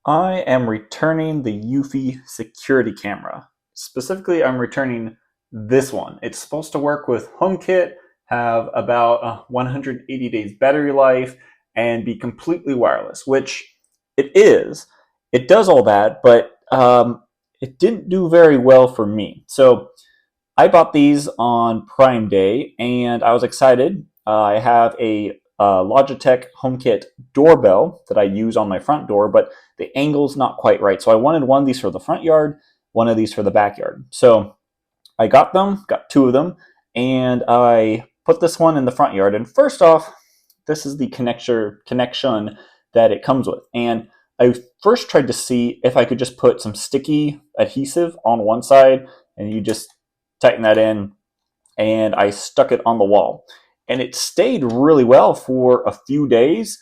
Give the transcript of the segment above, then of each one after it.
I am returning the Eufy security camera. Specifically, I'm returning this one. It's supposed to work with HomeKit, have about 180 days battery life, and be completely wireless, which it is. It does all that, but it didn't do very well for me. So I bought these on Prime Day, and I was excited. I have a Logitech HomeKit doorbell that I use on my front door, but the angle's not quite right. So I wanted one of these for the front yard, one of these for the backyard. So I got them, got two of them, and I put this one in the front yard. And first off, this is the connection that it comes with. And I first tried to see if I could just put some sticky adhesive on one side, and you just tighten that in, and I stuck it on the wall. And it stayed really well for a few days,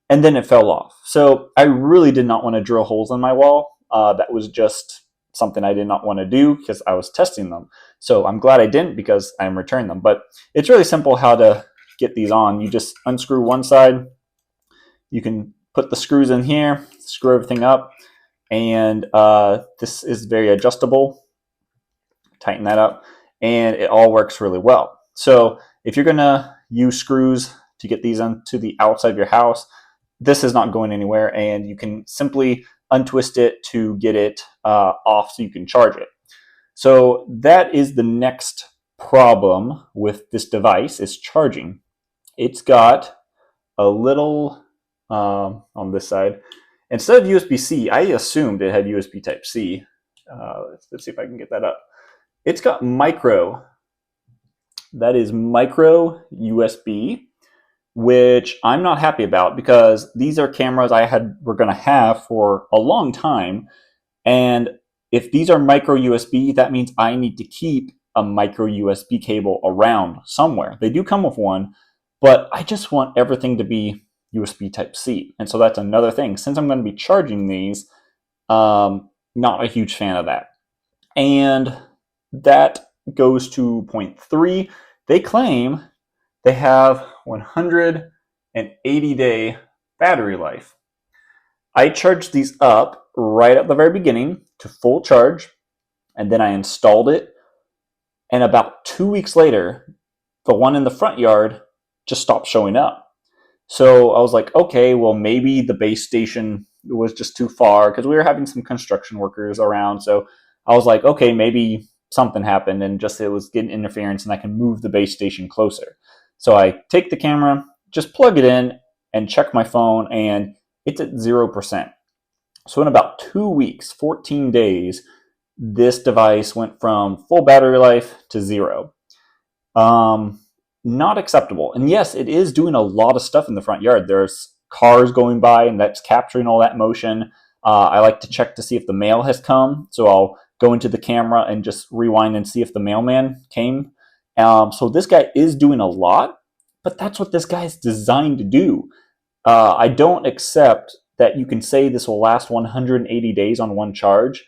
and then it fell off. So I really did not want to drill holes in my wall. That was just something I did not want to do because I was testing them. So I'm glad I didn't because I'm returning them. But it's really simple how to get these on. You just unscrew one side. You can put the screws in here, screw everything up, and this is very adjustable. Tighten that up, and it all works really well. So if you're gonna use screws to get these onto the outside of your house, this is not going anywhere, and you can simply untwist it to get it off so you can charge it. So that is the next problem with this device, is charging. It's got a little on this side. Instead of USB-C, I assumed it had USB Type-C. Let's see if I can get that up. It's got micro. That is micro USB, which I'm not happy about because these are cameras we're going to have for a long time. And if these are micro USB, that means I need to keep a micro USB cable around somewhere. They do come with one, but I just want everything to be USB Type-C. And so that's another thing. Since I'm going to be charging these, not a huge fan of that. And that goes to point 3. They claim they have 180-day battery life. I charged these up right at the very beginning to full charge, and then I installed it. And about 2 weeks later, the one in the front yard just stopped showing up. So I was like, okay, well, maybe the base station was just too far because we were having some construction workers around. So I was like, okay, maybe something happened and just it was getting interference and I can move the base station closer. So I take the camera, just plug it in and check my phone, and it's at 0%. So in about 2 weeks, 14 days, this device went from full battery life to 0. Not acceptable. And yes, it is doing a lot of stuff in the front yard. There's cars going by and that's capturing all that motion. I like to check to see if the mail has come. So I'll go into the camera and just rewind and see if the mailman came. So this guy is doing a lot, but that's what this guy is designed to do. I don't accept that you can say this will last 180 days on one charge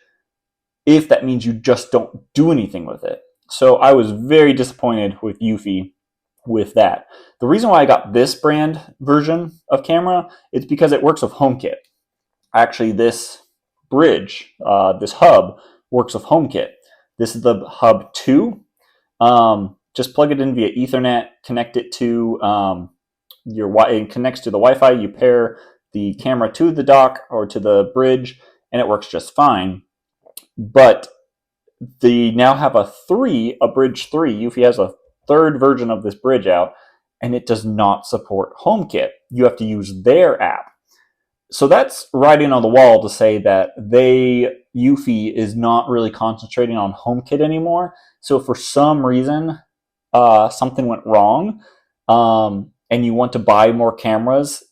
if that means you just don't do anything with it. So I was very disappointed with Eufy with that. The reason why I got this brand version of camera is because it works with HomeKit. Actually, this bridge, this hub, works with HomeKit. This is the hub 2. Just plug it in via Ethernet, connect it to it connects to the Wi-Fi. You pair the camera to the dock or to the bridge, and it works just fine. But they now have a bridge 3. Eufy has a third version of this bridge out, and it does not support HomeKit. You have to use their app. So that's writing on the wall to say that Eufy is not really concentrating on HomeKit anymore. So for some reason, something went wrong, and you want to buy more cameras,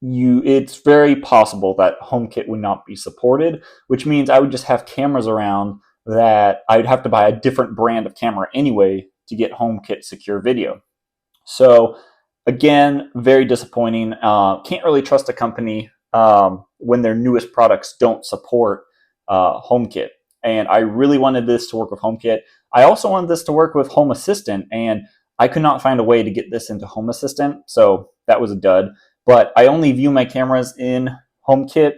it's very possible that HomeKit would not be supported, which means I would just have cameras around that I'd have to buy a different brand of camera anyway to get HomeKit secure video. So again, very disappointing. Can't really trust a company when their newest products don't support HomeKit. And I really wanted this to work with HomeKit. I also wanted this to work with Home Assistant, and I could not find a way to get this into Home Assistant, so that was a dud. But I only view my cameras in HomeKit,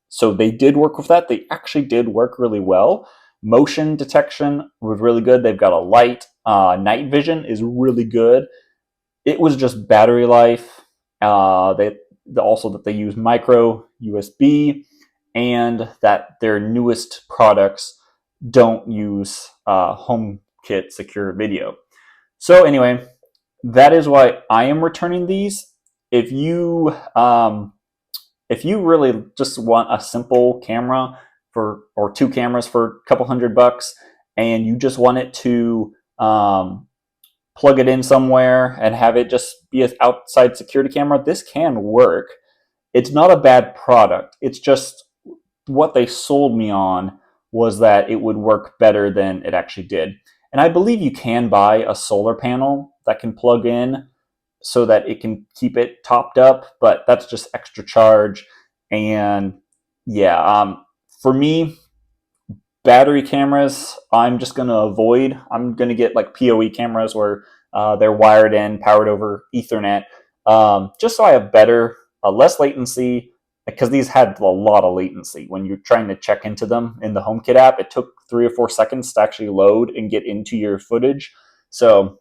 So they did work with that. They actually did work really well. Motion detection was really good. They've got a light. Night vision is really good. It was just battery life. Also that they use micro USB, and that their newest products don't use HomeKit secure video. So anyway, that is why I am returning these. If you really just want a simple camera or two cameras for a couple $100, and you just want it to plug it in somewhere and have it just be an outside security camera, this can work. It's not a bad product. It's just what they sold me on was that it would work better than it actually did. And I believe you can buy a solar panel that can plug in so that it can keep it topped up, but that's just extra charge. And yeah, for me, battery cameras, I'm just going to avoid. I'm going to get like PoE cameras where they're wired in, powered over Ethernet, just so I have less latency, because these had a lot of latency. When you're trying to check into them in the HomeKit app, it took 3 or 4 seconds to actually load and get into your footage. So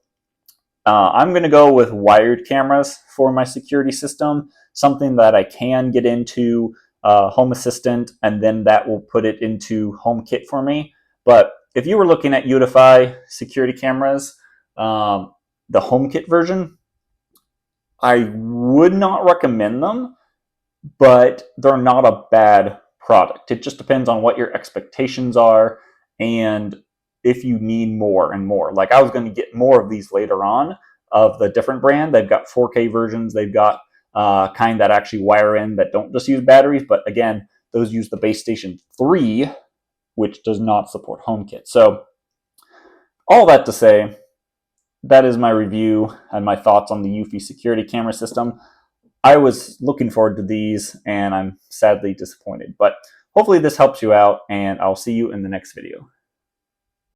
I'm going to go with wired cameras for my security system, something that I can get into Home Assistant, and then that will put it into HomeKit for me. But if you were looking at Eufy security cameras, the HomeKit version, I would not recommend them, but they're not a bad product. It just depends on what your expectations are and if you need more and more. Like, I was going to get more of these later on of the different brand. They've got 4K versions. They've got kind that actually wire in that don't just use batteries. But again, those use the base station 3, which does not support HomeKit. So all that to say, that is my review and my thoughts on the Eufy security camera system. I was looking forward to these, and I'm sadly disappointed. But hopefully this helps you out, and I'll see you in the next video.